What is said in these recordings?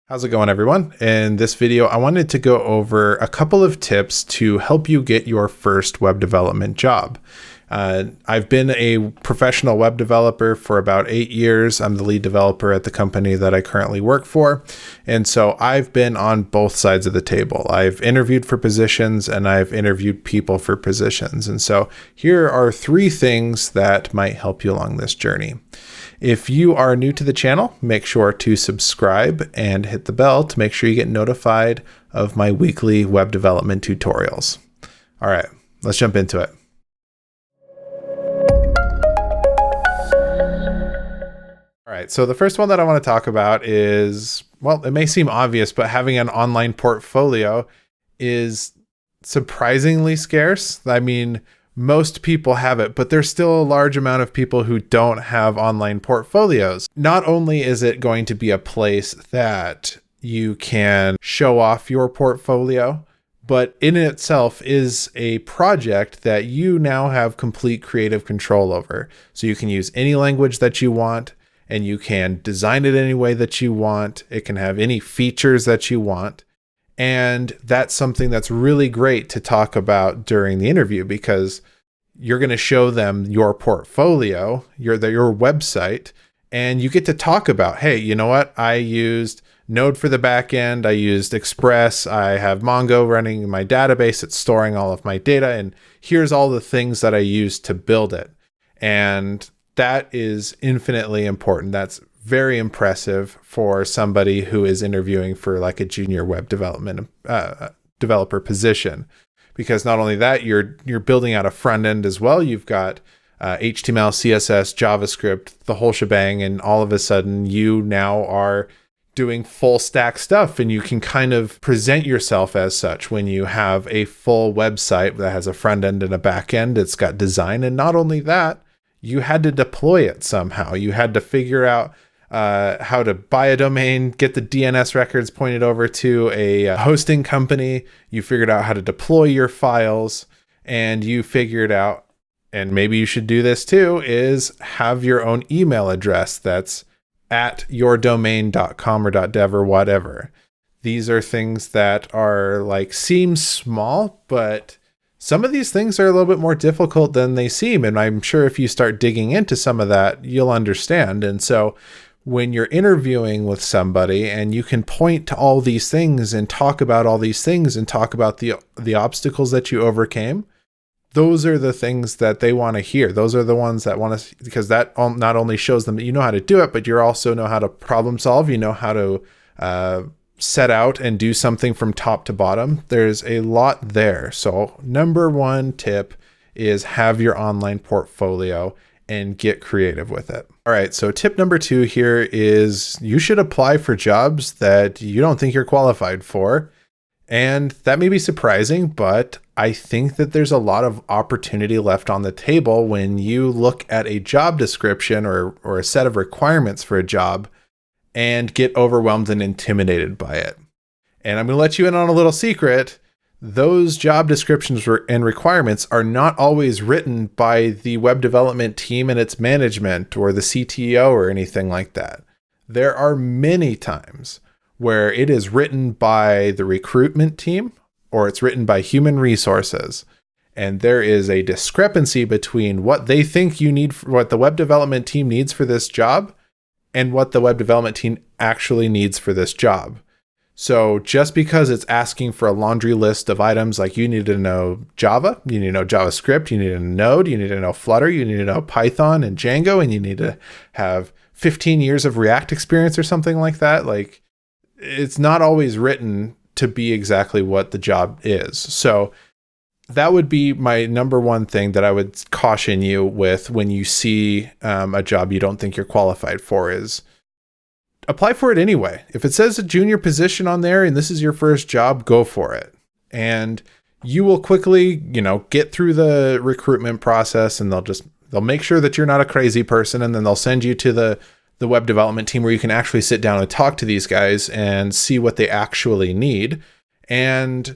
How's it going, everyone? In this video, I wanted to go over a couple of tips to help you get your first web development job. I've been a professional web developer for about 8 years. I'm the lead developer at the company that I currently work for. And so I've been on both sides of the table. I've interviewed for positions and I've interviewed people for positions. And so here are 3 things that might help you along this journey. If you are new to the channel, make sure to subscribe and hit the bell to make sure you get notified of my weekly web development tutorials. All right, let's jump into it. All right, so the first one that I want to talk about is, well, it may seem obvious, but having an online portfolio is surprisingly scarce. I mean, most people have it, but there's still a large amount of people who don't have online portfolios. Not only is it going to be a place that you can show off your portfolio, but in itself is a project that you now have complete creative control over. So you can use any language that you want, and you can design it any way that you want. It can have any features that you want. And that's something that's really great to talk about during the interview, because you're going to show them your portfolio, your website, and you get to talk about, hey, you know what? I used Node for the backend. I used Express. I have Mongo running in my database. It's storing all of my data. And here's all the things that I used to build it. And that is infinitely important. That's very impressive for somebody who is interviewing for like a junior web development developer position, because not only that, you're building out a front end as well. You've got HTML, CSS, JavaScript, the whole shebang, and all of a sudden you now are doing full stack stuff, and you can kind of present yourself as such when you have a full website that has a front end and a back end. It's got design, and not only that, you had to deploy it somehow. You had to figure out how to buy a domain, get the DNS records pointed over to a hosting company. You figured out how to deploy your files, and you figured out, and maybe you should do this too, is have your own email address that's at yourdomain.com or .dev or whatever. These are things that are like, seem small, but some of these things are a little bit more difficult than they seem. And I'm sure if you start digging into some of that, you'll understand. And so when you're interviewing with somebody and you can point to all these things and talk about all these things and talk about the obstacles that you overcame, those are the things that they want to hear. Those are the ones that want to, because that not only shows them that you know how to do it, but you also know how to problem solve. You know how to set out and do something from top to bottom. There's a lot there. So number 1 tip is have your online portfolio and get creative with it. All right, so tip number 2 here is you should apply for jobs that you don't think you're qualified for. And that may be surprising, but I think that there's a lot of opportunity left on the table when you look at a job description or a set of requirements for a job and get overwhelmed and intimidated by it. And I'm going to let you in on a little secret. Those job descriptions and requirements are not always written by the web development team and its management or the CTO or anything like that. There are many times where it is written by the recruitment team or it's written by human resources. And there is a discrepancy between what they think you need, what the web development team needs for this job, and what the web development team actually needs for this job. So just because it's asking for a laundry list of items, like you need to know Java, you need to know JavaScript, you need to know Node, you need to know Flutter, you need to know Python and Django, and you need to have 15 years of React experience or something like that. Like, it's not always written to be exactly what the job is. So that would be my number 1 thing that I would caution you with when you see a job you don't think you're qualified for is apply for it anyway. If it says a junior position on there and this is your first job, go for it. And you will quickly, get through the recruitment process, and they'll make sure that you're not a crazy person. And then they'll send you to the web development team where you can actually sit down and talk to these guys and see what they actually need. And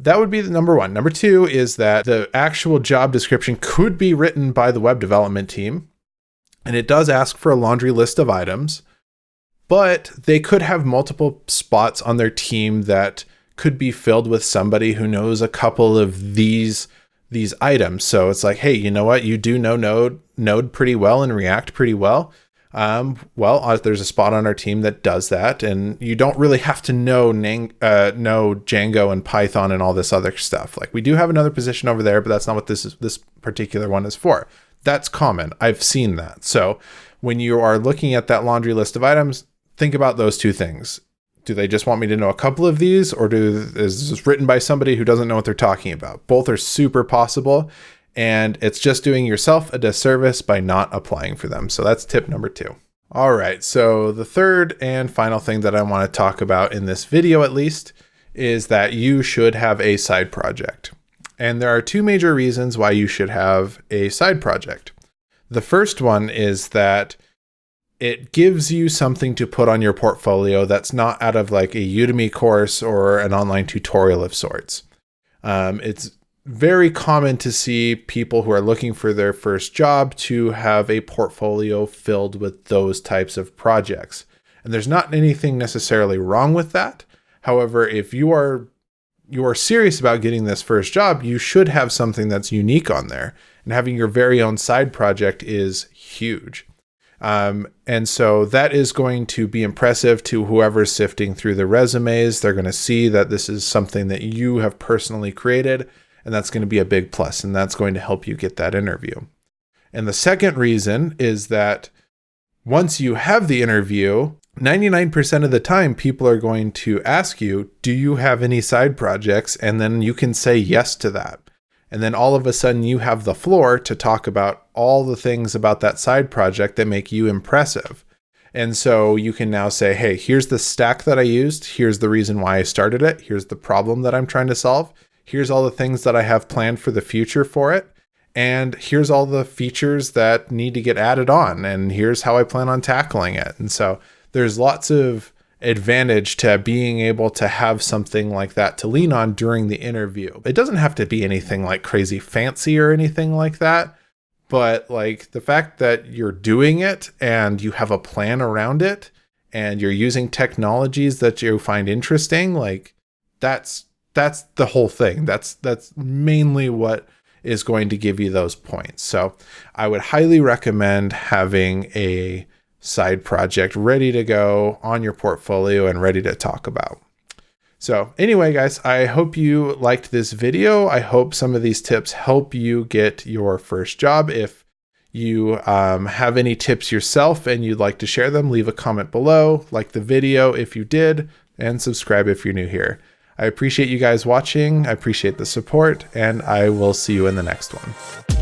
that would be the number 1. Number 2 is that the actual job description could be written by the web development team, and it does ask for a laundry list of items. but they could have multiple spots on their team that could be filled with somebody who knows a couple of these items. So it's like, hey, you know what? You do know Node pretty well and React pretty well. There's a spot on our team that does that, and you don't really have to know Django and Python and all this other stuff. Like, we do have another position over there, but that's not what this particular one is for. That's common. I've seen that. So when you are looking at that laundry list of items, think about those two things. Do they just want me to know a couple of these, or is this written by somebody who doesn't know what they're talking about? Both are super possible. And it's just doing yourself a disservice by not applying for them. So that's tip number 2. All right. So the third and final thing that I want to talk about in this video, at least, is that you should have a side project. And there are 2 major reasons why you should have a side project. The first one is that it gives you something to put on your portfolio that's not out of like a Udemy course or an online tutorial of sorts. It's very common to see people who are looking for their first job to have a portfolio filled with those types of projects. And there's not anything necessarily wrong with that. However, if you are serious about getting this first job, you should have something that's unique on there. And having your very own side project is huge. And so that is going to be impressive to whoever's sifting through the resumes. They're going to see that this is something that you have personally created. And that's going to be a big plus, and that's going to help you get that interview. And the second reason is that once you have the interview, 99% of the time, people are going to ask you, do you have any side projects? And then you can say yes to that. And then all of a sudden you have the floor to talk about all the things about that side project that make you impressive. And so you can now say, hey, here's the stack that I used. Here's the reason why I started it. Here's the problem that I'm trying to solve. Here's all the things that I have planned for the future for it. And here's all the features that need to get added on. And here's how I plan on tackling it. And so there's lots of advantage to being able to have something like that to lean on during the interview. It doesn't have to be anything like crazy fancy or anything like that. But like the fact that you're doing it and you have a plan around it and you're using technologies that you find interesting, like that's the whole thing. That's mainly what is going to give you those points. So I would highly recommend having a side project ready to go on your portfolio and ready to talk about. So anyway, guys, I hope you liked this video. I hope some of these tips help you get your first job. If you have any tips yourself and you'd like to share them, leave a comment below, like the video if you did, and subscribe if you're new here. I appreciate you guys watching. I appreciate the support, and I will see you in the next one.